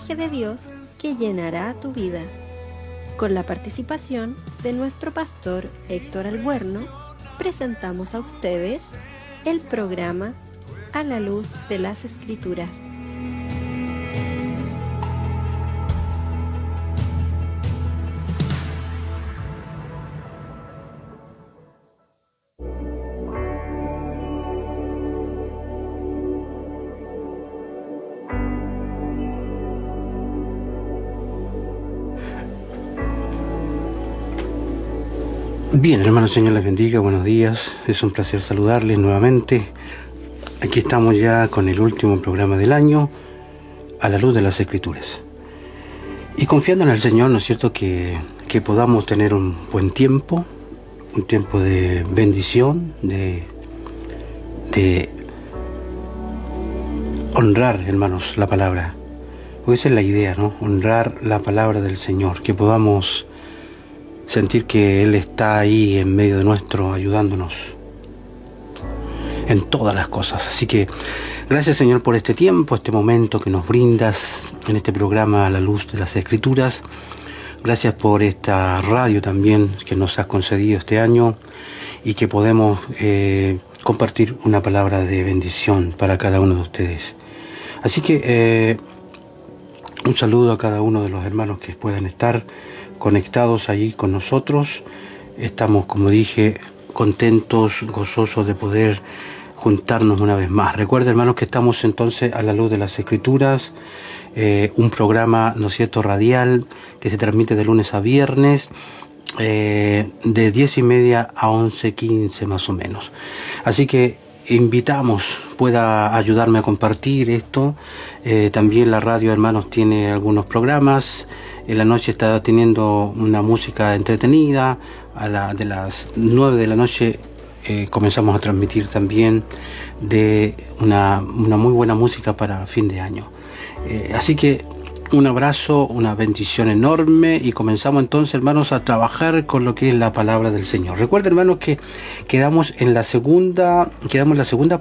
mensaje de Dios que llenará tu vida. Con la participación de nuestro pastor Héctor Albuerno, presentamos a ustedes el programa A la Luz de las Escrituras. Bien, hermanos, Señor les bendiga, buenos días, es un placer saludarles nuevamente. Aquí estamos ya con el último programa del año, A la Luz de las Escrituras. Y confiando en el Señor, ¿no es cierto?, que podamos tener un buen tiempo, un tiempo de bendición, de honrar, hermanos, la palabra. Porque esa es la idea, ¿no? Honrar la palabra del Señor, que podamos sentir que Él está ahí en medio de nuestro, ayudándonos en todas las cosas. Así que gracias, Señor, por este tiempo, este momento que nos brindas en este programa A la Luz de las Escrituras. Gracias por esta radio también que nos has concedido este año y que podemos compartir una palabra de bendición para cada uno de ustedes. Así que un saludo a cada uno de los hermanos que puedan estar conectados allí con nosotros. Estamos, como dije, contentos, gozosos de poder juntarnos una vez más. Recuerden, hermanos, que estamos entonces a la luz de las Escrituras, un programa, ¿no es cierto?, radial, que se transmite de lunes a viernes, de 10:30 a 11:15 más o menos. Así que invitamos, pueda ayudarme a compartir esto. También la radio, hermanos, tiene algunos programas. En la noche está teniendo una música entretenida. De las 9 de la noche comenzamos a transmitir también de una muy buena música para fin de año. Así que un abrazo, una bendición enorme, y comenzamos entonces, hermanos, a trabajar con lo que es la palabra del Señor. Recuerden, hermanos, que quedamos en la segunda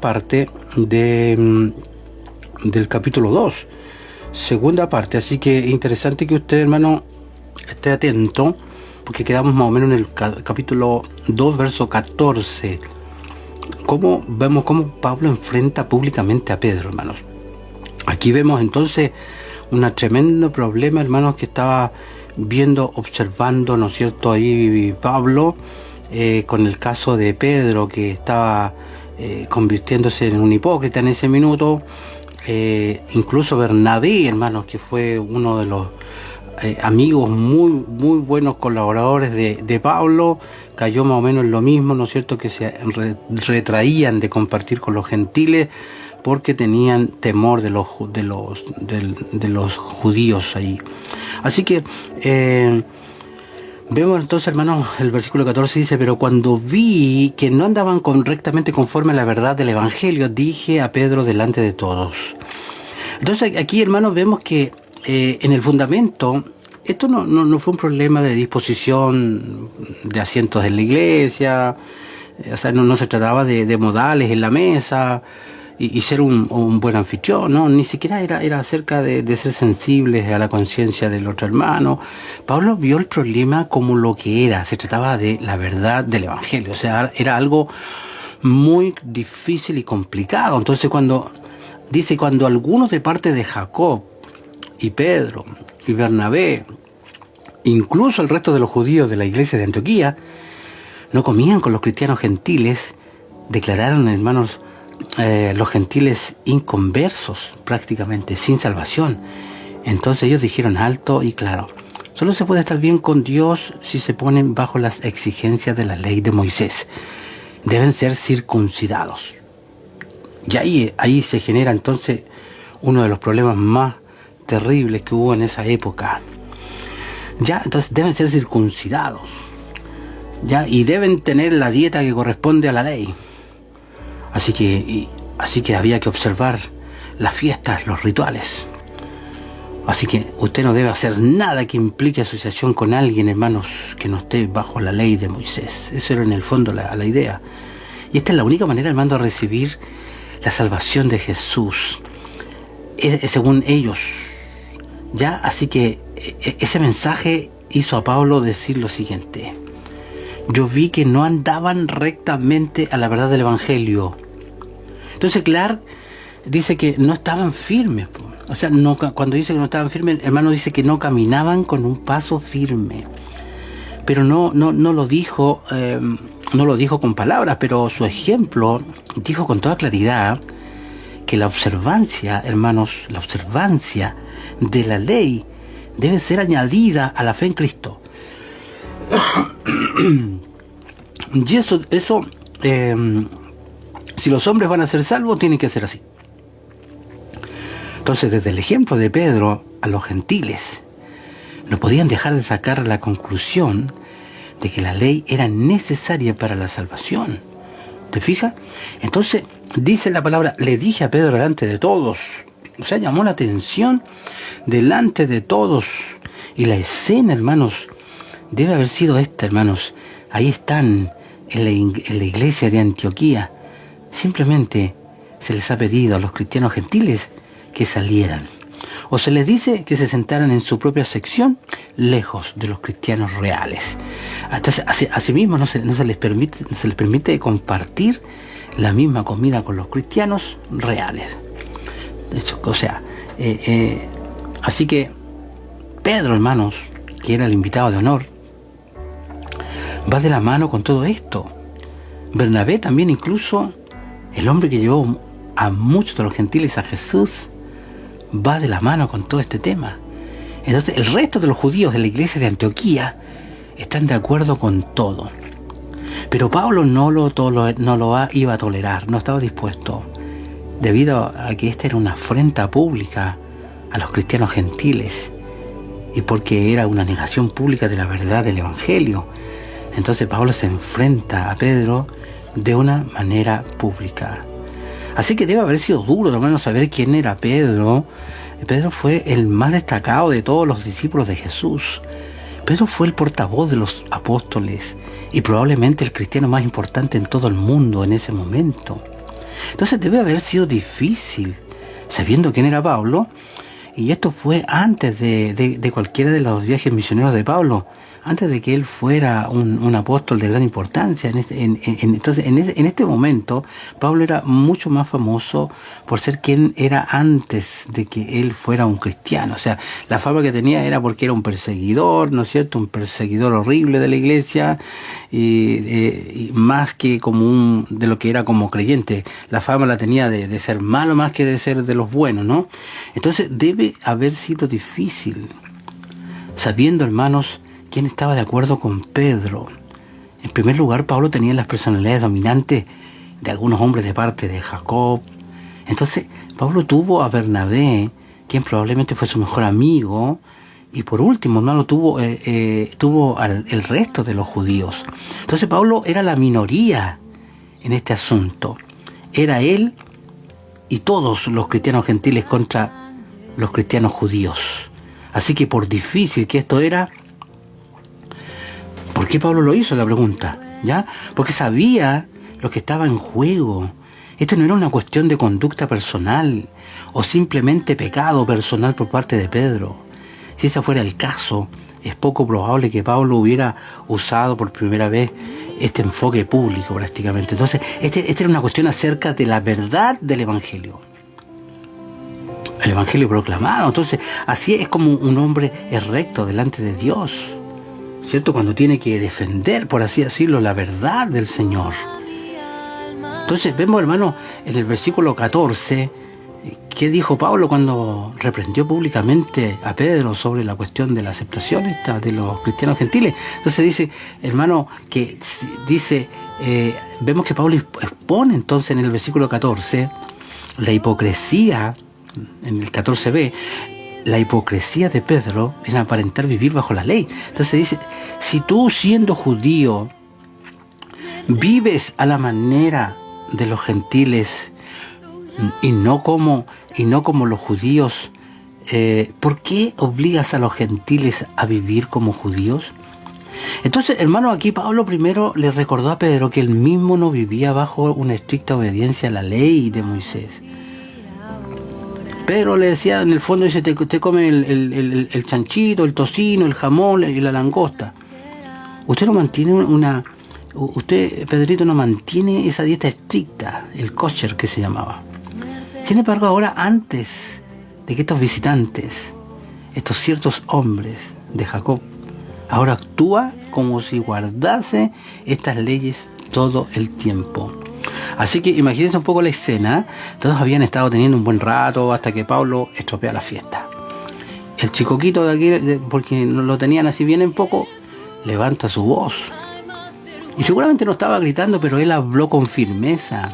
parte del capítulo 2. Segunda parte, así que interesante que usted, hermano, esté atento, porque quedamos más o menos en el capítulo 2, verso 14. Vemos cómo Pablo enfrenta públicamente a Pedro, hermanos. Aquí vemos entonces un tremendo problema, hermanos, que estaba observando, ¿no es cierto?, ahí Pablo, con el caso de Pedro, que estaba convirtiéndose en un hipócrita en ese minuto. Incluso Bernabé, hermanos, que fue uno de los amigos muy buenos colaboradores de Pablo, cayó más o menos en lo mismo, ¿no es cierto?, que se retraían de compartir con los gentiles porque tenían temor de los judíos ahí. Así que vemos entonces, hermanos, el versículo 14 dice: pero cuando vi que no andaban correctamente conforme a la verdad del Evangelio, dije a Pedro delante de todos. Entonces aquí, hermanos, vemos que en el fundamento, esto no fue un problema de disposición de asientos en la iglesia. O sea, no se trataba de modales en la mesa y ser un buen anfitrión, ¿no? Ni siquiera era acerca de ser sensibles a la conciencia del otro hermano. Pablo vio el problema como lo que era. Se trataba de la verdad del Evangelio. O sea, era algo muy difícil y complicado. Entonces cuando algunos de parte de Jacob y Pedro y Bernabé, incluso el resto de los judíos de la iglesia de Antioquía, no comían con los cristianos gentiles, declararon, hermanos, los gentiles inconversos, prácticamente sin salvación. Entonces ellos dijeron alto y claro: solo se puede estar bien con Dios si se ponen bajo las exigencias de la ley de Moisés. Deben ser circuncidados. Y ahí se genera entonces uno de los problemas más terribles que hubo en esa época. Entonces deben ser circuncidados. Y deben tener la dieta que corresponde a la ley. Así que había que observar las fiestas, los rituales. Así que usted no debe hacer nada que implique asociación con alguien, hermanos, que no esté bajo la ley de Moisés. Eso era en el fondo la idea. Y esta es la única manera, hermano, de recibir la salvación de Jesús. Según ellos, ¿Ya? Así que ese mensaje hizo a Pablo decir lo siguiente: yo vi que no andaban rectamente a la verdad del Evangelio. Entonces Clark dice que no estaban firmes. O sea, no, cuando dice que no estaban firmes, hermano, dice que no caminaban con un paso firme. Pero no lo dijo con palabras, pero su ejemplo dijo con toda claridad que la observancia, hermanos, la observancia de la ley debe ser añadida a la fe en Cristo. Y eso si los hombres van a ser salvos, tienen que ser así. Entonces, desde el ejemplo de Pedro a los gentiles, no podían dejar de sacar la conclusión de que la ley era necesaria para la salvación. ¿Te fijas? Entonces, dice la palabra, le dije a Pedro delante de todos. O sea, llamó la atención delante de todos. Y la escena, hermanos, debe haber sido esta, hermanos. Ahí están en la iglesia de Antioquía. Simplemente se les ha pedido a los cristianos gentiles que salieran. O se les dice que se sentaran en su propia sección, lejos de los cristianos reales. Asimismo, no se les permite compartir la misma comida con los cristianos reales. O sea, así que Pedro, hermanos, que era el invitado de honor, va de la mano con todo esto. Bernabé también, incluso el hombre que llevó a muchos de los gentiles a Jesús, va de la mano con todo este tema. Entonces el resto de los judíos de la iglesia de Antioquía están de acuerdo con todo. Pero Pablo no lo iba a tolerar, no estaba dispuesto, debido a que esta era una afrenta pública a los cristianos gentiles y porque era una negación pública de la verdad del Evangelio. Entonces Pablo se enfrenta a Pedro de una manera pública. Así que debe haber sido duro, hermano, saber quién era Pedro. Pedro fue el más destacado de todos los discípulos de Jesús. Pedro fue el portavoz de los apóstoles y probablemente el cristiano más importante en todo el mundo en ese momento. Entonces debe haber sido difícil, sabiendo quién era Pablo, y esto fue antes de cualquiera de los viajes misioneros de Pablo, antes de que él fuera un apóstol de gran importancia. Entonces, en este momento, Pablo era mucho más famoso por ser quien era antes de que él fuera un cristiano. O sea, la fama que tenía era porque era un perseguidor, ¿no es cierto? Un perseguidor horrible de la iglesia, y más que como de lo que era como creyente. La fama la tenía de ser malo más que de ser de los buenos, ¿no? Entonces, debe haber sido difícil, sabiendo, hermanos, quién estaba de acuerdo con Pedro. En primer lugar, Pablo tenía las personalidades dominantes de algunos hombres de parte de Jacob. Entonces, Pablo tuvo a Bernabé, quien probablemente fue su mejor amigo, y por último, hermano, tuvo el resto de los judíos. Entonces, Pablo era la minoría en este asunto. Era él y todos los cristianos gentiles contra los cristianos judíos. Así que por difícil que esto era, ¿por qué Pablo lo hizo? La pregunta, ¿ya? Porque sabía lo que estaba en juego. Esto no era una cuestión de conducta personal o simplemente pecado personal por parte de Pedro. Si ese fuera el caso, es poco probable que Pablo hubiera usado por primera vez este enfoque público prácticamente. Entonces, esta era una cuestión acerca de la verdad del Evangelio. El Evangelio proclamado. Entonces, así es como un hombre es recto delante de Dios, ¿cierto? Cuando tiene que defender, por así decirlo, la verdad del Señor. Entonces vemos, hermano, en el versículo 14, ¿qué dijo Pablo cuando reprendió públicamente a Pedro sobre la cuestión de la aceptación de los cristianos gentiles? Entonces dice, hermano, que dice, vemos que Pablo expone entonces en el versículo 14 la hipocresía, en el 14b, la hipocresía de Pedro en aparentar vivir bajo la ley. Entonces dice, si tú siendo judío vives a la manera de los gentiles y no como los judíos, ¿por qué obligas a los gentiles a vivir como judíos? Entonces, hermano, aquí Pablo primero le recordó a Pedro que él mismo no vivía bajo una estricta obediencia a la ley de Moisés. Pedro le decía, en el fondo, dice, te come el chanchito, el tocino, el jamón y la langosta. Usted no mantiene usted, Pedrito, no mantiene esa dieta estricta, el kosher que se llamaba. Sin embargo, ahora, antes de que estos visitantes, estos ciertos hombres de Jacob, ahora actúa como si guardase estas leyes todo el tiempo. Así que imagínense un poco la escena. Todos habían estado teniendo un buen rato hasta que Pablo estropea la fiesta. El chicoquito de aquí, porque lo tenían así bien en poco, levanta su voz. Y seguramente no estaba gritando, pero él habló con firmeza.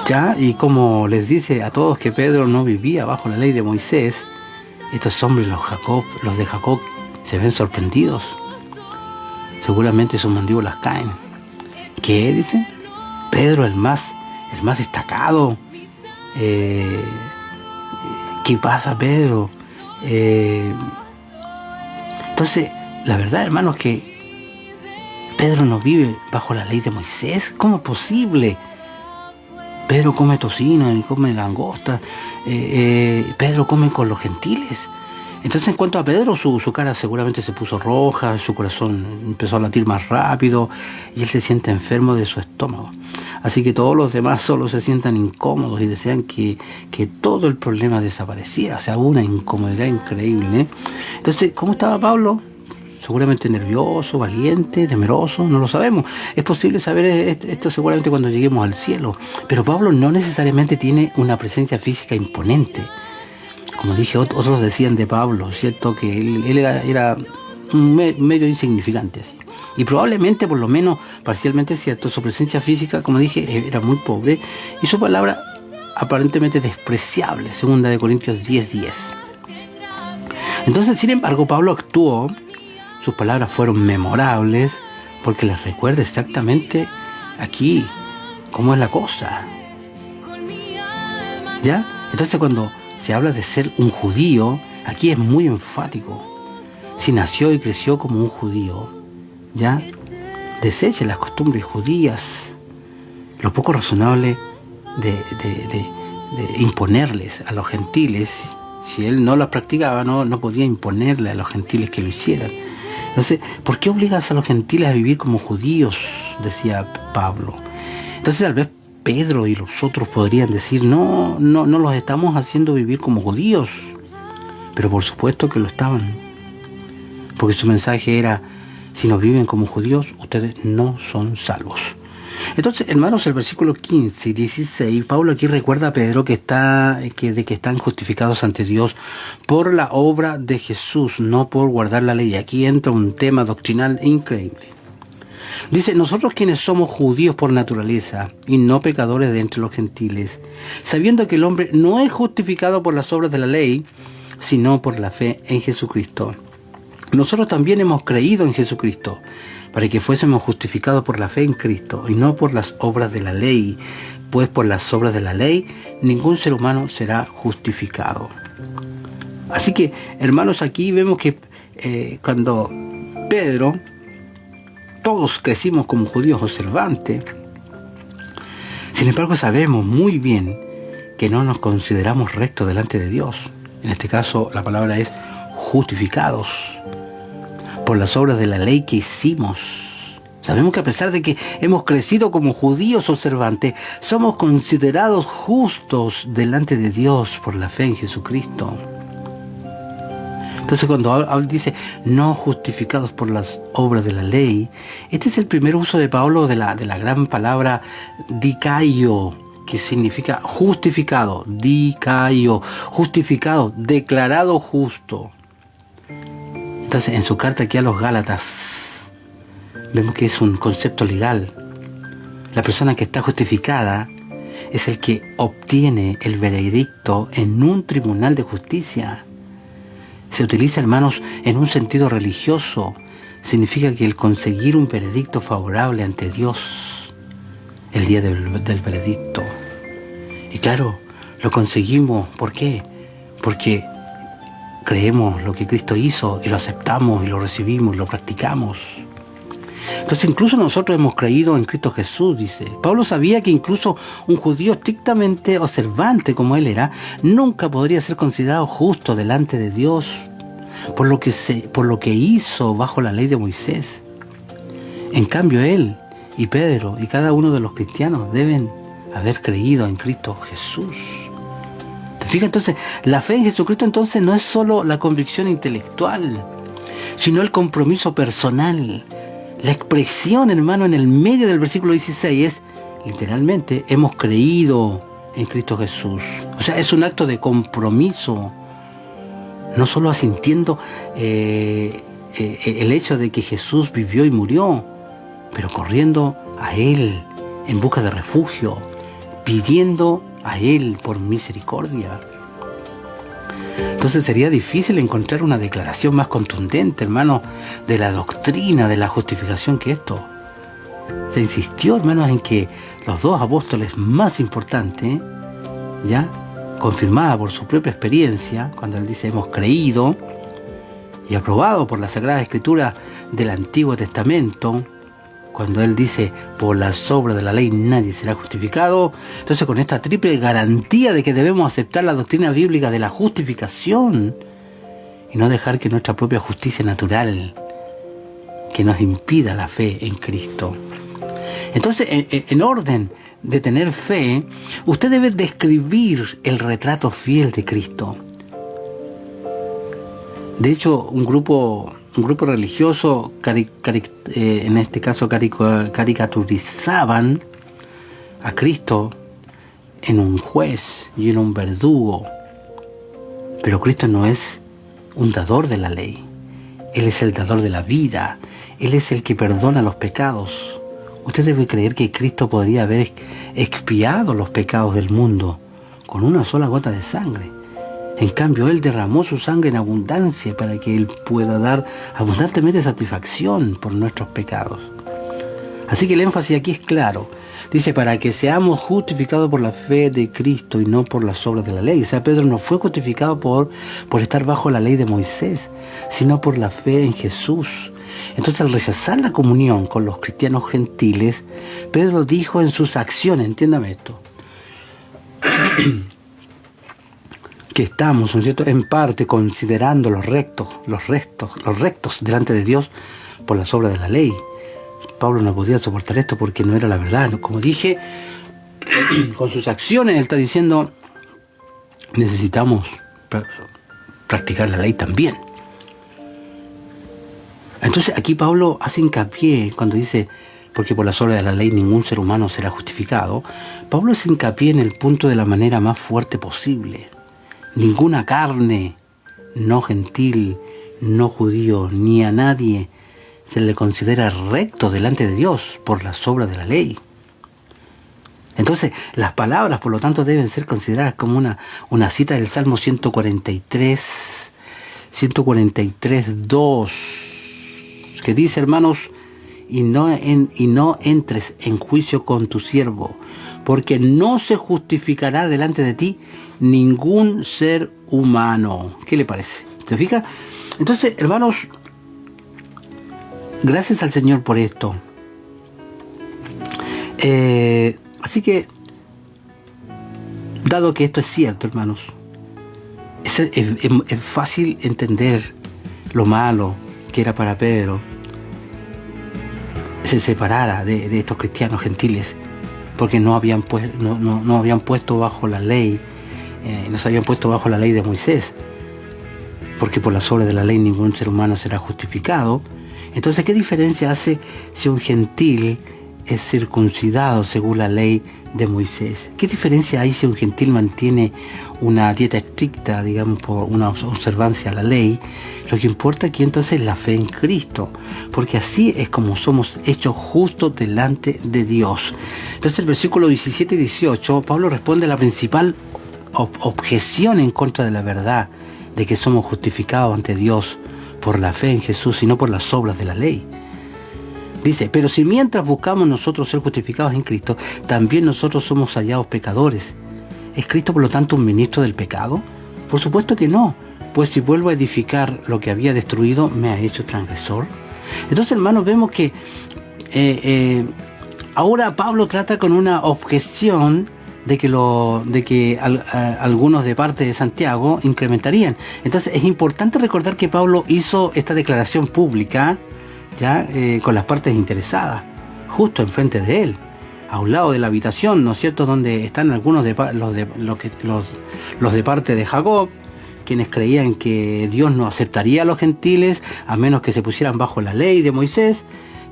Ya, y como les dice a todos que Pedro no vivía bajo la ley de Moisés, estos hombres, los de Jacob, se ven sorprendidos. Seguramente sus mandíbulas caen. ¿Qué dice? Pedro, el más destacado. ¿Qué pasa, Pedro? Entonces, la verdad, hermanos, que Pedro no vive bajo la ley de Moisés. ¿Cómo es posible? Pedro come tocino y come langosta. Pedro come con los gentiles. Entonces, en cuanto a Pedro, su cara seguramente se puso roja, su corazón empezó a latir más rápido y él se siente enfermo de su estómago. Así que todos los demás solo se sientan incómodos y desean que todo el problema desapareciera. O sea, hubo una incomodidad increíble, ¿eh? Entonces, ¿cómo estaba Pablo? Seguramente nervioso, valiente, temeroso, no lo sabemos. Es posible saber esto seguramente cuando lleguemos al cielo. Pero Pablo no necesariamente tiene una presencia física imponente. Como dije, otros decían de Pablo, ¿cierto? Que él era un medio insignificante, así. Y probablemente, por lo menos parcialmente cierto, su presencia física, como dije, era muy pobre y su palabra aparentemente despreciable, 2 Corintios 10:10. Entonces, sin embargo, Pablo actuó, sus palabras fueron memorables, porque les recuerda exactamente aquí cómo es la cosa. ¿Ya? Entonces, cuando se habla de ser un judío, aquí es muy enfático. Si nació y creció como un judío, ¿ya? Deseche las costumbres judías, lo poco razonable de imponerles a los gentiles. Si él no las practicaba, no podía imponerle a los gentiles que lo hicieran. Entonces, ¿por qué obligas a los gentiles a vivir como judíos?, decía Pablo. Entonces, tal vez Pedro y los otros podrían decir, no los estamos haciendo vivir como judíos. Pero por supuesto que lo estaban. Porque su mensaje era, si no viven como judíos, ustedes no son salvos. Entonces, hermanos, el versículo 15 y 16, Pablo aquí recuerda a Pedro que están justificados ante Dios por la obra de Jesús, no por guardar la ley. Aquí entra un tema doctrinal increíble. Dice, nosotros quienes somos judíos por naturaleza y no pecadores de entre los gentiles, sabiendo que el hombre no es justificado por las obras de la ley, sino por la fe en Jesucristo. Nosotros también hemos creído en Jesucristo, para que fuésemos justificados por la fe en Cristo y no por las obras de la ley, pues por las obras de la ley ningún ser humano será justificado. Así que, hermanos, aquí vemos que cuando Pedro, todos crecimos como judíos observantes, sin embargo sabemos muy bien que no nos consideramos rectos delante de Dios. En este caso la palabra es justificados por las obras de la ley que hicimos. Sabemos que a pesar de que hemos crecido como judíos observantes, somos considerados justos delante de Dios por la fe en Jesucristo. Entonces, cuando dice no justificados por las obras de la ley, este es el primer uso de Pablo de la gran palabra dikaio, que significa justificado, dikaio, justificado, declarado justo. Entonces, en su carta aquí a los Gálatas, vemos que es un concepto legal. La persona que está justificada es el que obtiene el veredicto en un tribunal de justicia. Se utiliza, hermanos, en un sentido religioso. Significa que el conseguir un veredicto favorable ante Dios el día del veredicto. Y claro, lo conseguimos. ¿Por qué? Porque creemos lo que Cristo hizo y lo aceptamos y lo recibimos, lo practicamos. Entonces incluso nosotros hemos creído en Cristo Jesús, dice. Pablo sabía que incluso un judío estrictamente observante como él era, nunca podría ser considerado justo delante de Dios por lo que hizo bajo la ley de Moisés. En cambio él y Pedro y cada uno de los cristianos deben haber creído en Cristo Jesús. ¿Te fijas? Entonces, la fe en Jesucristo entonces no es solo la convicción intelectual, sino el compromiso personal. La expresión, hermano, en el medio del versículo 16 es, literalmente, hemos creído en Cristo Jesús. O sea, es un acto de compromiso, no solo asintiendo el hecho de que Jesús vivió y murió, pero corriendo a Él en busca de refugio, pidiendo a Él por misericordia. Entonces sería difícil encontrar una declaración más contundente, hermano, de la doctrina de la justificación que esto. Se insistió, hermanos, en que los dos apóstoles más importantes, ya confirmada por su propia experiencia, cuando él dice hemos creído, y aprobado por la Sagrada Escritura del Antiguo Testamento, cuando él dice por las obras de la ley nadie será justificado. Entonces, con esta triple garantía de que debemos aceptar la doctrina bíblica de la justificación y no dejar que nuestra propia justicia natural que nos impida la fe en Cristo. Entonces, en orden de tener fe, usted debe describir el retrato fiel de Cristo. De hecho, un grupo religioso, en este caso caricaturizaban a Cristo en un juez y en un verdugo. Pero Cristo no es un dador de la ley. Él es el dador de la vida. Él es el que perdona los pecados. Usted debe creer que Cristo podría haber expiado los pecados del mundo con una sola gota de sangre. En cambio, Él derramó su sangre en abundancia para que Él pueda dar abundantemente satisfacción por nuestros pecados. Así que el énfasis aquí es claro. Dice, para que seamos justificados por la fe de Cristo y no por las obras de la ley. O sea, Pedro no fue justificado por estar bajo la ley de Moisés, sino por la fe en Jesús. Entonces, al rechazar la comunión con los cristianos gentiles, Pedro dijo en sus acciones, entiéndame esto, que estamos, ¿no es cierto?, en parte considerando los rectos delante de Dios por las obras de la ley. Pablo no podía soportar esto porque no era la verdad. Como dije, con sus acciones él está diciendo, necesitamos practicar la ley también. Entonces aquí Pablo hace hincapié cuando dice, porque por las obras de la ley ningún ser humano será justificado. Pablo hace hincapié en el punto de la manera más fuerte posible. Ninguna carne, no gentil, no judío, ni a nadie se le considera recto delante de Dios por las obras de la ley. Entonces, las palabras, por lo tanto, deben ser consideradas como una cita del Salmo 143:2, que dice, hermanos, y no entres en juicio con tu siervo, porque no se justificará delante de ti ningún ser humano. ¿Qué le parece? ¿Se fija? Entonces, hermanos, gracias al Señor por esto. Así que, dado que esto es cierto, hermanos, es fácil entender lo malo que era para Pedro se separara de estos cristianos gentiles, porque no habían puesto bajo la ley, no se habían puesto bajo la ley de Moisés, porque por las obras de la ley ningún ser humano será justificado. Entonces, ¿qué diferencia hace si un gentil es circuncidado según la ley de Moisés? ¿Qué diferencia hay si un gentil mantiene una dieta estricta, digamos, por una observancia a la ley? Lo que importa aquí entonces es la fe en Cristo, porque así es como somos hechos justos delante de Dios. Entonces, el versículo 17 y 18, Pablo responde a la principal objeción en contra de la verdad de que somos justificados ante Dios por la fe en Jesús y no por las obras de la ley. Dice, pero si mientras buscamos nosotros ser justificados en Cristo, también nosotros somos hallados pecadores, ¿es Cristo por lo tanto un ministro del pecado? Por supuesto que no, pues si vuelvo a edificar lo que había destruido, ¿me ha hecho transgresor? Entonces, hermanos, vemos que ahora Pablo trata con una objeción de que algunos de parte de Santiago incrementarían. Entonces es importante recordar que Pablo hizo esta declaración pública ya con las partes interesadas, justo enfrente de él, a un lado de la habitación, ¿no es cierto?, donde están algunos los de parte de Jacob, quienes creían que Dios no aceptaría a los gentiles a menos que se pusieran bajo la ley de Moisés.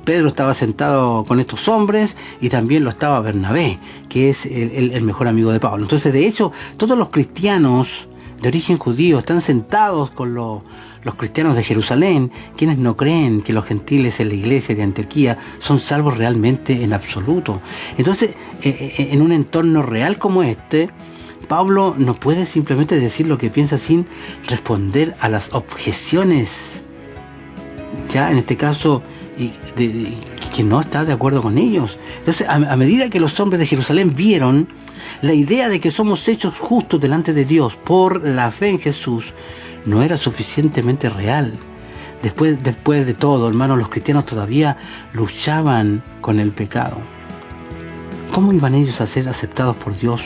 Pedro estaba sentado con estos hombres y también lo estaba Bernabé, que es el mejor amigo de Pablo. Entonces, de hecho, todos los cristianos de origen judío están sentados con los cristianos de Jerusalén, quienes no creen que los gentiles en la iglesia de Antioquía son salvos realmente en absoluto. Entonces, en un entorno real como este, Pablo no puede simplemente decir lo que piensa sin responder a las objeciones, ya en este caso, que no está de acuerdo con ellos. Entonces, a medida que los hombres de Jerusalén vieron la idea de que somos hechos justos delante de Dios por la fe en Jesús, no era suficientemente real. Después de todo, hermanos, los cristianos todavía luchaban con el pecado. ¿Cómo iban ellos a ser aceptados por Dios?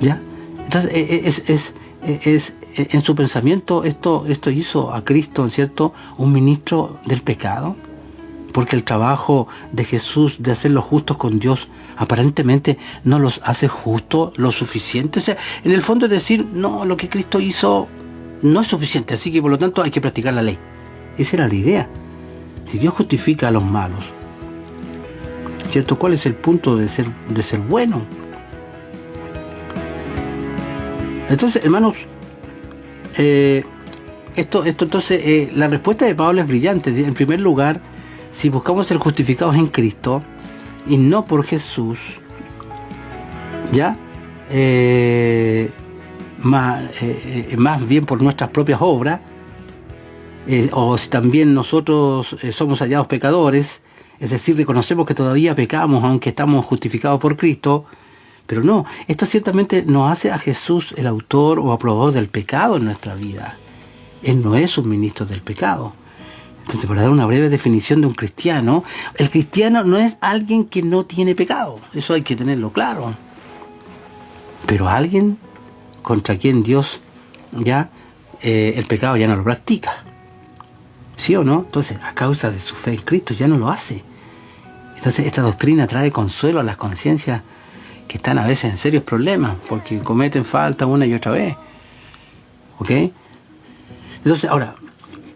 ¿Ya? Entonces, en su pensamiento esto hizo a Cristo, ¿cierto?, un ministro del pecado, porque el trabajo de Jesús de hacerlos justos con Dios aparentemente no los hace justos lo suficiente. O sea, en el fondo es decir, no, lo que Cristo hizo no es suficiente, así que por lo tanto hay que practicar la ley. Esa era la idea. Si Dios justifica a los malos, ¿cierto?, ¿cuál es el punto de ser bueno? Entonces, hermanos, entonces, la respuesta de Pablo es brillante. En primer lugar, si buscamos ser justificados en Cristo y no por Jesús, ya más bien por nuestras propias obras, o si también nosotros somos hallados pecadores, es decir, reconocemos que todavía pecamos aunque estamos justificados por Cristo. Pero no, esto ciertamente no hace a Jesús el autor o aprobador del pecado en nuestra vida. Él no es un ministro del pecado. Entonces, para dar una breve definición de un cristiano, el cristiano no es alguien que no tiene pecado. Eso hay que tenerlo claro. Pero alguien contra quien Dios ya el pecado ya no lo practica. ¿Sí o no? Entonces, a causa de su fe en Cristo ya no lo hace. Entonces, esta doctrina trae consuelo a las conciencias que están a veces en serios problemas, porque cometen falta una y otra vez. ¿Ok? Entonces, ahora,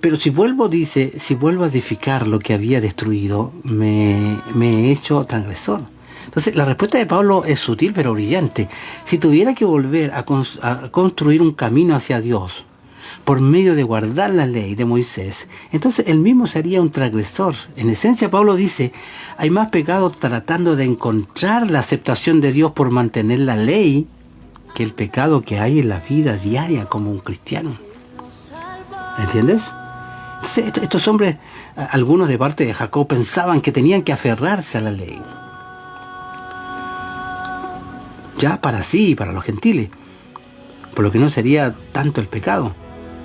pero si vuelvo a edificar lo que había destruido, me he hecho transgresor. Entonces, la respuesta de Pablo es sutil pero brillante. Si tuviera que volver a construir un camino hacia Dios por medio de guardar la ley de Moisés, entonces él mismo sería un transgresor. En esencia, Pablo dice, hay más pecado tratando de encontrar la aceptación de Dios por mantener la ley que el pecado que hay en la vida diaria como un cristiano. ¿Entiendes? Entonces, estos hombres, algunos de parte de Jacob, pensaban que tenían que aferrarse a la ley, ya para sí y para los gentiles, por lo que no sería tanto el pecado.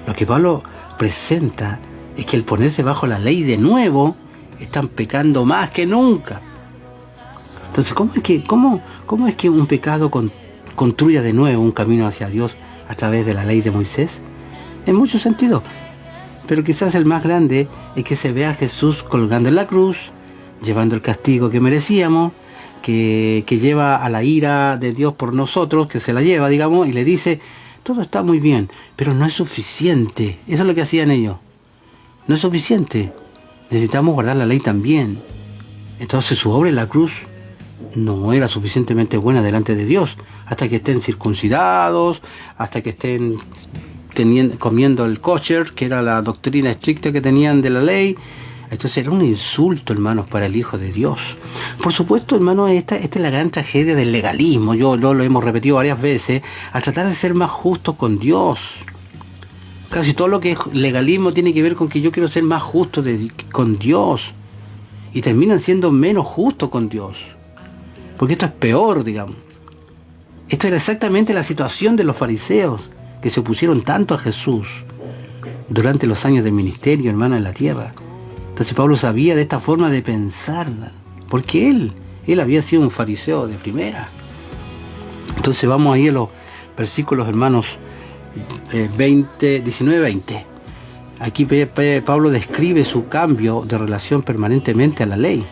Lo que Pablo presenta es que al ponerse bajo la ley de nuevo, están pecando más que nunca. Entonces, ¿cómo es que un pecado construya de nuevo un camino hacia Dios a través de la ley de Moisés? En muchos sentidos. Pero quizás el más grande es que se vea a Jesús colgando en la cruz, llevando el castigo que merecíamos, que lleva a la ira de Dios por nosotros, que se la lleva, digamos, y le dice, todo está muy bien, pero no es suficiente. Eso es lo que hacían ellos. No es suficiente. Necesitamos guardar la ley también. Entonces su obra en la cruz no era suficientemente buena delante de Dios, hasta que estén circuncidados, hasta que estén comiendo el kosher, que era la doctrina estricta que tenían de la ley. Entonces era un insulto, hermanos, para el Hijo de Dios. Por supuesto, hermanos, esta es la gran tragedia del legalismo. Yo lo hemos repetido varias veces, al tratar de ser más justos con Dios. Casi todo lo que es legalismo tiene que ver con que yo quiero ser más justo con Dios. Y terminan siendo menos justos con Dios. Porque esto es peor, digamos. Esto era exactamente la situación de los fariseos, que se opusieron tanto a Jesús durante los años del ministerio, hermano, en la tierra. Entonces Pablo sabía de esta forma de pensar, porque él había sido un fariseo de primera. Entonces vamos ahí a los versículos, hermanos, 19-20. Aquí Pablo describe su cambio de relación permanentemente a la ley.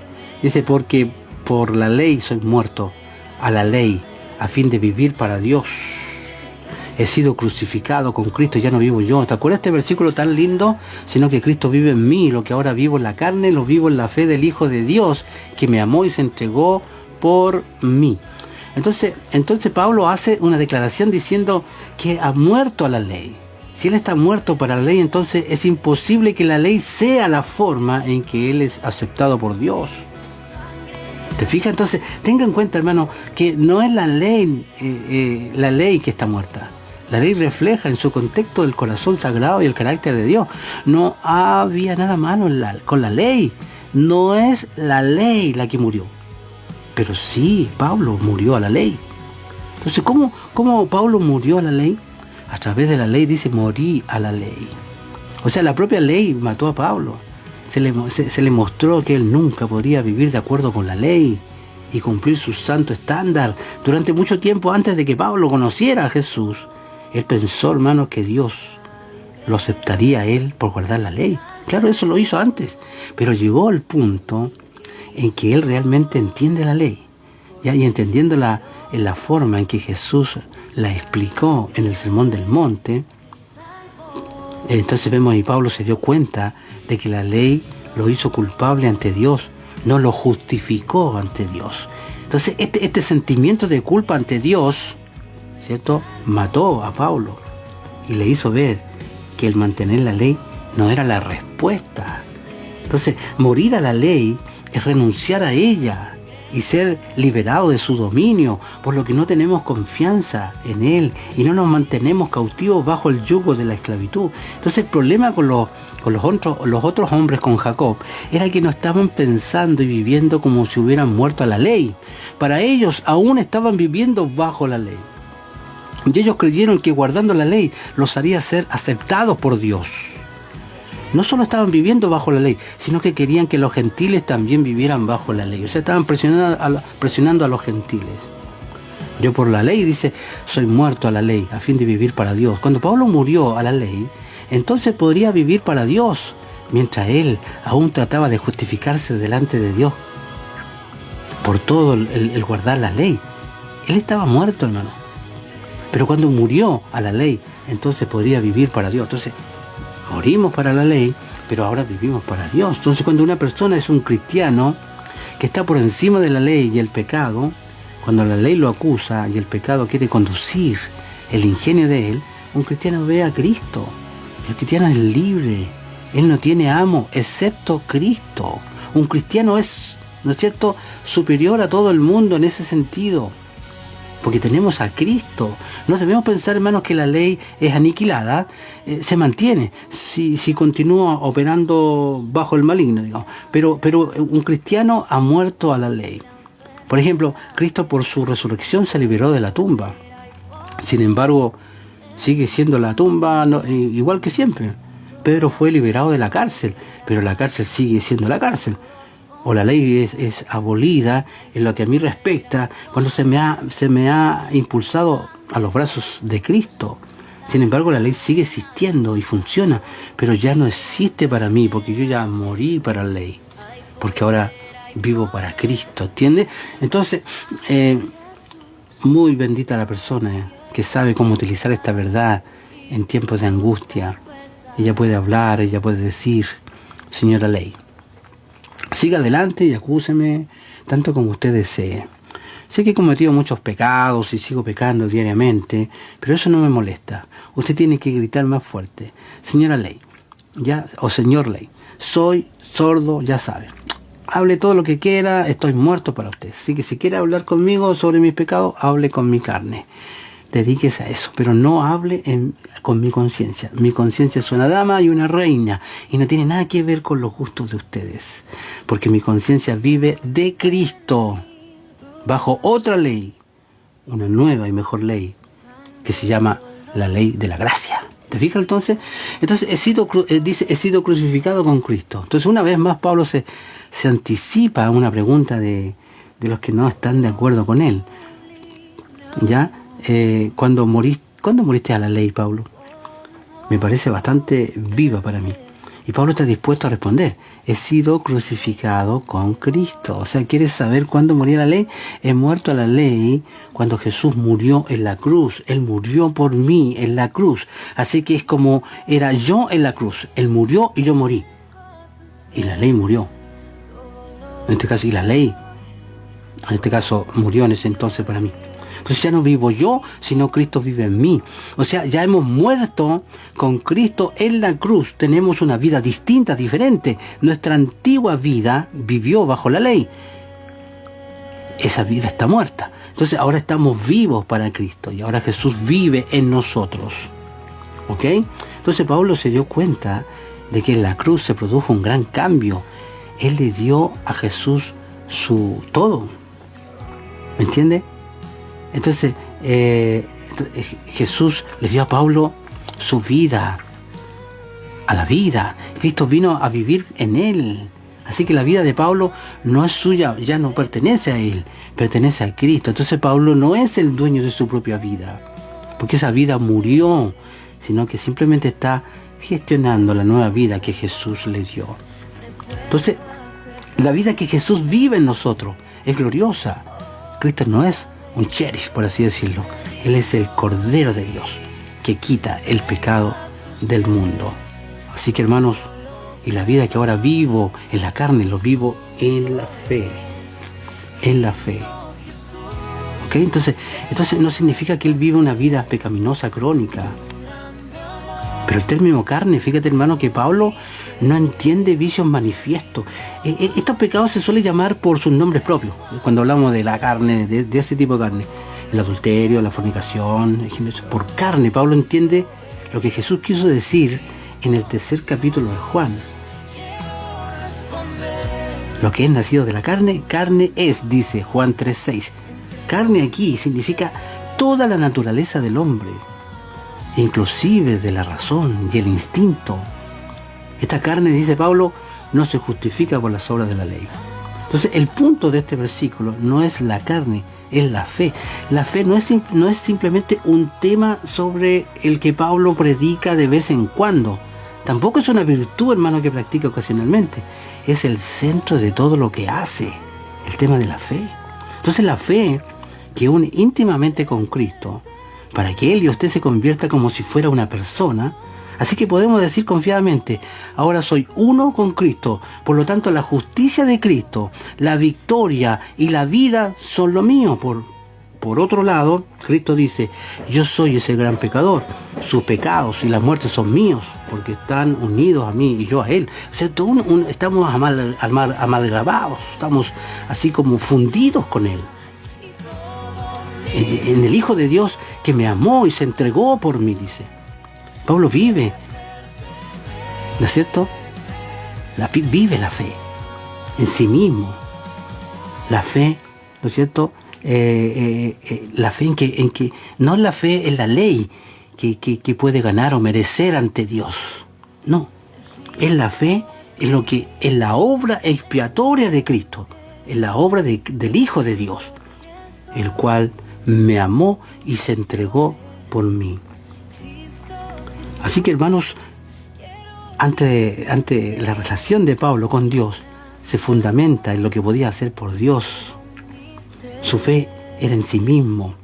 Dice, porque por la ley soy muerto a la ley, a fin de vivir para Dios. He sido crucificado con Cristo, ya no vivo yo. ¿Te acuerdas este versículo tan lindo? Sino que Cristo vive en mí, lo que ahora vivo en la carne, lo vivo en la fe del Hijo de Dios, que me amó y se entregó por mí. Entonces Pablo hace una declaración diciendo que ha muerto a la ley. Si él está muerto para la ley, entonces es imposible que la ley sea la forma en que él es aceptado por Dios. ¿Te fijas? Entonces, tenga en cuenta, hermano, que no es la ley que está muerta. La ley refleja en su contexto el corazón sagrado y el carácter de Dios. No había nada malo con la ley. No es la ley la que murió. Pero sí, Pablo murió a la ley. Entonces, ¿cómo Pablo murió a la ley? A través de la ley dice, morí a la ley. O sea, la propia ley mató a Pablo. Se le mostró que él nunca podría vivir de acuerdo con la ley y cumplir su santo estándar. Durante mucho tiempo antes de que Pablo conociera a Jesús, él pensó, hermano, que Dios lo aceptaría a él por guardar la ley. Claro, eso lo hizo antes, pero llegó el punto en que él realmente entiende la ley, ¿ya? Y entendiéndola en la forma en que Jesús la explicó en el Sermón del Monte, entonces vemos y Pablo se dio cuenta de que la ley lo hizo culpable ante Dios, no lo justificó ante Dios. Entonces este sentimiento de culpa ante Dios, ¿cierto?, mató a Pablo y le hizo ver que el mantener la ley no era la respuesta. Entonces, morir a la ley es renunciar a ella y ser liberado de su dominio, por lo que no tenemos confianza en él y no nos mantenemos cautivos bajo el yugo de la esclavitud. Entonces el problema con los otros hombres, con Jacob, era que no estaban pensando y viviendo como si hubieran muerto a la ley. Para ellos aún estaban viviendo bajo la ley. Y ellos creyeron que guardando la ley los haría ser aceptados por Dios. No solo estaban viviendo bajo la ley, sino que querían que los gentiles también vivieran bajo la ley. O sea, estaban presionando a los gentiles. Yo por la ley, dice, soy muerto a la ley, a fin de vivir para Dios. Cuando Pablo murió a la ley, entonces podría vivir para Dios, mientras él aún trataba de justificarse delante de Dios por todo el guardar la ley. Él estaba muerto, hermano. Pero cuando murió a la ley, entonces podría vivir para Dios. Entonces, morimos para la ley, pero ahora vivimos para Dios. Entonces, cuando una persona es un cristiano que está por encima de la ley y el pecado, cuando la ley lo acusa y el pecado quiere conducir el ingenio de él, un cristiano ve a Cristo. El cristiano es libre. Él no tiene amo excepto Cristo. Un cristiano es, ¿no es cierto?, superior a todo el mundo en ese sentido, porque tenemos a Cristo. No debemos pensar, hermanos, que la ley es aniquilada. Se mantiene si continúa operando bajo el maligno, digamos. Pero un cristiano ha muerto a la ley. Por ejemplo, Cristo por su resurrección se liberó de la tumba. Sin embargo, sigue siendo la tumba igual que siempre. Pedro fue liberado de la cárcel, pero la cárcel sigue siendo la cárcel. O la ley es abolida en lo que a mí respecta cuando se me ha impulsado a los brazos de Cristo. Sin embargo, la ley sigue existiendo y funciona, pero ya no existe para mí, porque yo ya morí para la ley, porque ahora vivo para Cristo, ¿entiendes? Entonces, muy bendita la persona que sabe cómo utilizar esta verdad en tiempos de angustia. Ella puede hablar, ella puede decir, señora ley, siga adelante y acúseme tanto como usted desee. Sé que he cometido muchos pecados y sigo pecando diariamente, pero eso no me molesta. Usted tiene que gritar más fuerte. Señora ley, ya, o señor ley, soy sordo, ya sabe. Hable todo lo que quiera, estoy muerto para usted. Así que si quiere hablar conmigo sobre mis pecados, hable con mi carne. Dedíquese a eso, pero no hable con mi conciencia. Mi conciencia es una dama y una reina, y no tiene nada que ver con los gustos de ustedes, porque mi conciencia vive de Cristo, bajo otra ley, una nueva y mejor ley, que se llama la ley de la gracia. ¿Te fijas entonces? Entonces dice, he sido crucificado con Cristo. Entonces una vez más Pablo se anticipa a una pregunta de los que no están de acuerdo con él. ¿Ya? ¿Cuándo moriste a la ley, Pablo? Me parece bastante viva para mí. Y Pablo está dispuesto a responder, he sido crucificado con Cristo. O sea, ¿quieres saber cuándo moría la ley? He muerto a la ley cuando Jesús murió en la cruz. Él murió por mí en la cruz. Así que es como era yo en la cruz. Él murió y yo morí. Y la ley murió. En este caso, y la ley, en este caso, murió en ese entonces para mí. Entonces ya no vivo yo, sino Cristo vive en mí. O sea, ya hemos muerto con Cristo en la cruz. Tenemos una vida distinta, diferente. Nuestra antigua vida vivió bajo la ley. Esa vida está muerta. Entonces ahora estamos vivos para Cristo. Y ahora Jesús vive en nosotros. ¿Ok? Entonces Pablo se dio cuenta de que en la cruz se produjo un gran cambio. Él le dio a Jesús su todo. ¿Me entiende? Entonces, Jesús le dio a Pablo su vida, a la vida. Cristo vino a vivir en él. Así que la vida de Pablo no es suya, ya no pertenece a él, pertenece a Cristo. Entonces Pablo no es el dueño de su propia vida, porque esa vida murió, sino que simplemente está gestionando la nueva vida que Jesús le dio. Entonces, la vida que Jesús vive en nosotros es gloriosa. Cristo no es un sheriff, por así decirlo. Él es el Cordero de Dios que quita el pecado del mundo. Así que, hermanos, y la vida que ahora vivo en la carne, lo vivo en la fe. En la fe. ¿Ok? Entonces no significa que él vive una vida pecaminosa crónica. Pero el término carne, fíjate, hermano, que Pablo no entiende vicios manifiestos. Estos pecados se suelen llamar por sus nombres propios. Cuando hablamos de la carne, de ese tipo de carne, el adulterio, la fornicación, por carne, Pablo entiende lo que Jesús quiso decir en el 3er capítulo de Juan. Lo que es nacido de la carne, carne es, dice Juan 3:6. Carne aquí significa toda la naturaleza del hombre, inclusive de la razón y el instinto. Esta carne, dice Pablo, no se justifica por las obras de la ley. Entonces el punto de este versículo no es la carne, es la fe. La fe no es simplemente un tema sobre el que Pablo predica de vez en cuando. Tampoco es una virtud, hermano, que practica ocasionalmente. Es el centro de todo lo que hace, el tema de la fe. Entonces la fe que une íntimamente con Cristo, para que Él y usted se convierta como si fuera una persona. Así que podemos decir confiadamente, ahora soy uno con Cristo, por lo tanto la justicia de Cristo, la victoria y la vida son lo mío. Por otro lado, Cristo dice, yo soy ese gran pecador, sus pecados y las muertes son míos, porque están unidos a mí y yo a Él. O sea, estamos amalgamados, estamos así como fundidos con Él. En el Hijo de Dios que me amó y se entregó por mí, dice. Pablo vive, ¿no es cierto? Vive la fe en sí mismo. La fe, ¿no es cierto? La fe en que no es la fe en la ley que puede ganar o merecer ante Dios. No, es la fe en la obra expiatoria de Cristo, en la obra del Hijo de Dios, el cual me amó y se entregó por mí. Así que, hermanos, ante la relación de Pablo con Dios, se fundamenta en lo que podía hacer por Dios. Su fe era en sí mismo.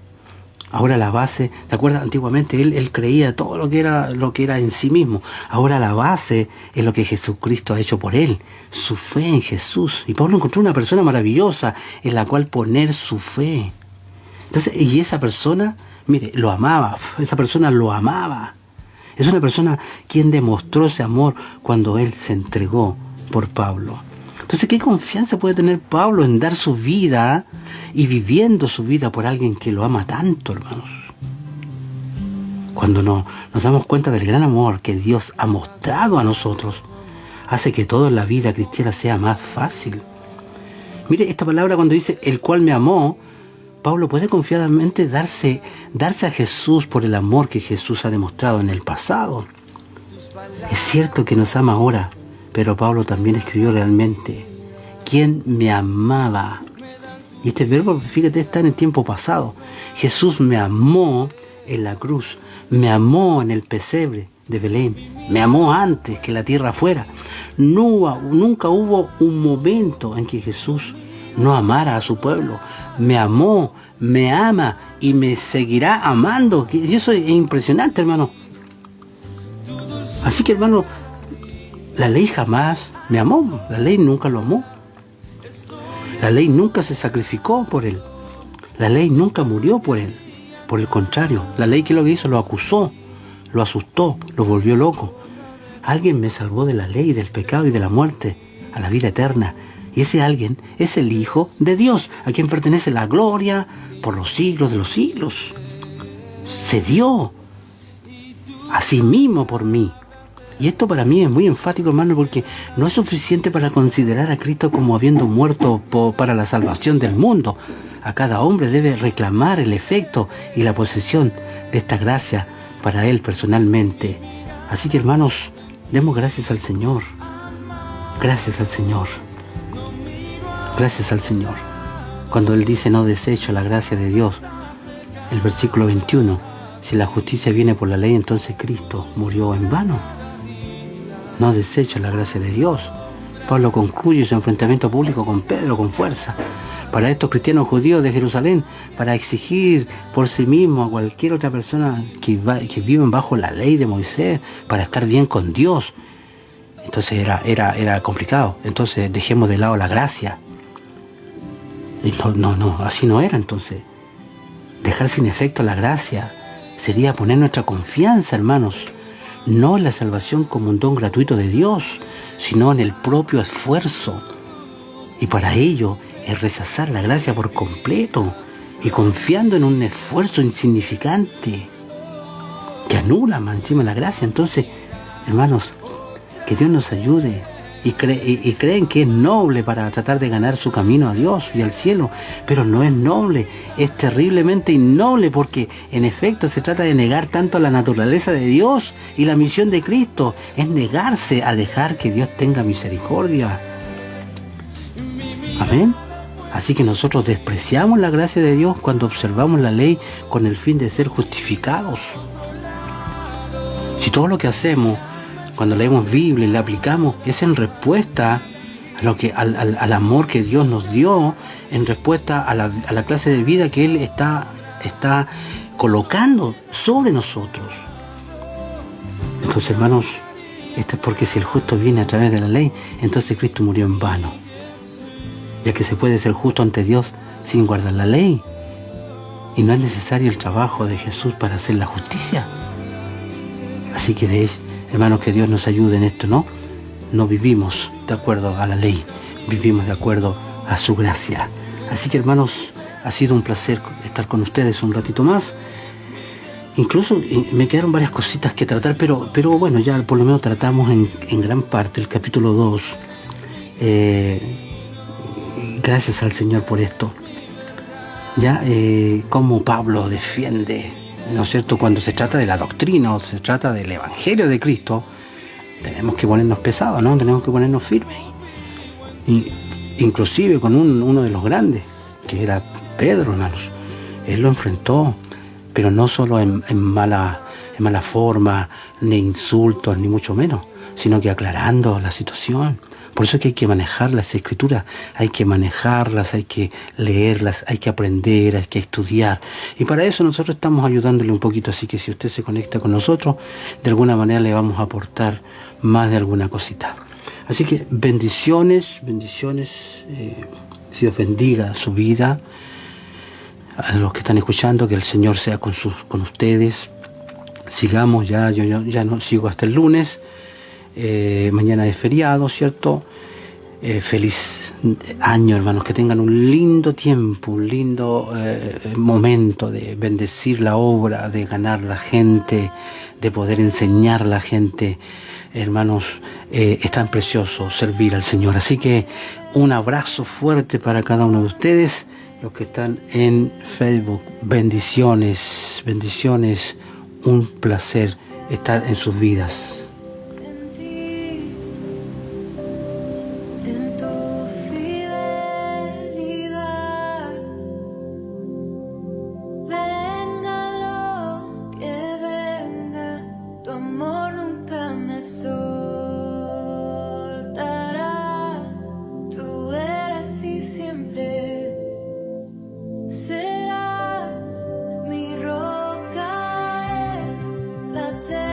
Ahora la base, ¿te acuerdas? Antiguamente él creía todo lo que era en sí mismo. Ahora la base es lo que Jesucristo ha hecho por él, su fe en Jesús. Y Pablo encontró una persona maravillosa en la cual poner su fe. Entonces, y esa persona, mire, lo amaba. Esa persona lo amaba. Es una persona quien demostró ese amor cuando él se entregó por Pablo. Entonces, ¿qué confianza puede tener Pablo en dar su vida y viviendo su vida por alguien que lo ama tanto, hermanos? Cuando nos damos cuenta del gran amor que Dios ha mostrado a nosotros, hace que toda la vida cristiana sea más fácil. Mire, esta palabra cuando dice, el cual me amó, Pablo puede confiadamente darse a Jesús por el amor que Jesús ha demostrado en el pasado. Es cierto que nos ama ahora, pero Pablo también escribió realmente: ¿quién me amaba? Y este verbo, fíjate, está en el tiempo pasado. Jesús me amó en la cruz, me amó en el pesebre de Belén, me amó antes que la tierra fuera. Nunca hubo un momento en que Jesús no amara a su pueblo. Me amó, me ama y me seguirá amando. Y eso es impresionante, hermano. Así que, hermano, la ley jamás me amó, la ley nunca lo amó. La ley nunca se sacrificó por él. La ley nunca murió por él. Por el contrario, la ley, ¿qué es lo que hizo? Lo acusó, lo asustó, lo volvió loco. Alguien me salvó de la ley, del pecado y de la muerte a la vida eterna. Y ese alguien es el Hijo de Dios, a quien pertenece la gloria por los siglos de los siglos. Se dio a sí mismo por mí. Y esto para mí es muy enfático, hermano, porque no es suficiente para considerar a Cristo como habiendo muerto para la salvación del mundo. A cada hombre debe reclamar el efecto y la posesión de esta gracia para él personalmente. Así que, hermanos, demos gracias al Señor. Gracias al Señor. Gracias al Señor. Cuando Él dice: no desecho la gracia de Dios, el versículo 21, si la justicia viene por la ley, entonces Cristo murió en vano. No desecha la gracia de Dios. Pablo concluye su enfrentamiento público con Pedro con fuerza. Para estos cristianos judíos de Jerusalén, para exigir por sí mismo a cualquier otra persona que viven bajo la ley de Moisés, para estar bien con Dios. Entonces era complicado. Entonces dejemos de lado la gracia. Y no, así no era entonces. Dejar sin efecto la gracia sería poner nuestra confianza, hermanos, no en la salvación como un don gratuito de Dios, sino en el propio esfuerzo. Y para ello es rechazar la gracia por completo y confiando en un esfuerzo insignificante que anula más encima la gracia. Entonces, hermanos, que Dios nos ayude y creen que es noble para tratar de ganar su camino a Dios y al cielo, pero no es noble, es terriblemente innoble, porque en efecto se trata de negar tanto la naturaleza de Dios y la misión de Cristo, es negarse a dejar que Dios tenga misericordia. Amén. Así que nosotros despreciamos la gracia de Dios cuando observamos la ley con el fin de ser justificados. Si todo lo que hacemos cuando leemos Biblia y la aplicamos es en respuesta al amor que Dios nos dio, en respuesta a la clase de vida que Él está colocando sobre nosotros. Entonces, hermanos, esto es porque si el justo viene a través de la ley, entonces Cristo murió en vano, ya que se puede ser justo ante Dios sin guardar la ley, y no es necesario el trabajo de Jesús para hacer la justicia. Así que hermanos, que Dios nos ayude en esto, ¿no? No vivimos de acuerdo a la ley, vivimos de acuerdo a su gracia. Así que, hermanos, ha sido un placer estar con ustedes un ratito más. Incluso me quedaron varias cositas que tratar, pero bueno, ya por lo menos tratamos en gran parte el capítulo 2. Gracias al Señor por esto. Ya, como Pablo defiende, ¿no es cierto? Cuando se trata de la doctrina o se trata del Evangelio de Cristo, tenemos que ponernos pesados, ¿no? Tenemos que ponernos firmes. Y inclusive con uno de los grandes, que era Pedro, hermanos. Él lo enfrentó, pero no solo en mala forma, ni insultos, ni mucho menos, sino que aclarando la situación. Por eso es que hay que manejar las escrituras, hay que manejarlas, hay que leerlas, hay que aprender, hay que estudiar. Y para eso nosotros estamos ayudándole un poquito, así que si usted se conecta con nosotros, de alguna manera le vamos a aportar más de alguna cosita. Así que bendiciones, Dios bendiga su vida. A los que están escuchando, que el Señor sea con ustedes. Sigamos, yo ya no sigo hasta el lunes. Mañana es feriado, ¿cierto? Feliz año, hermanos, que tengan un lindo tiempo, un lindo momento de bendecir la obra, de ganar la gente, de poder enseñar a la gente. Hermanos, es tan precioso servir al Señor. Así que un abrazo fuerte para cada uno de ustedes. los que están en Facebook, bendiciones, bendiciones, un placer estar en sus vidas. Venga lo que venga, tu amor nunca me sobra.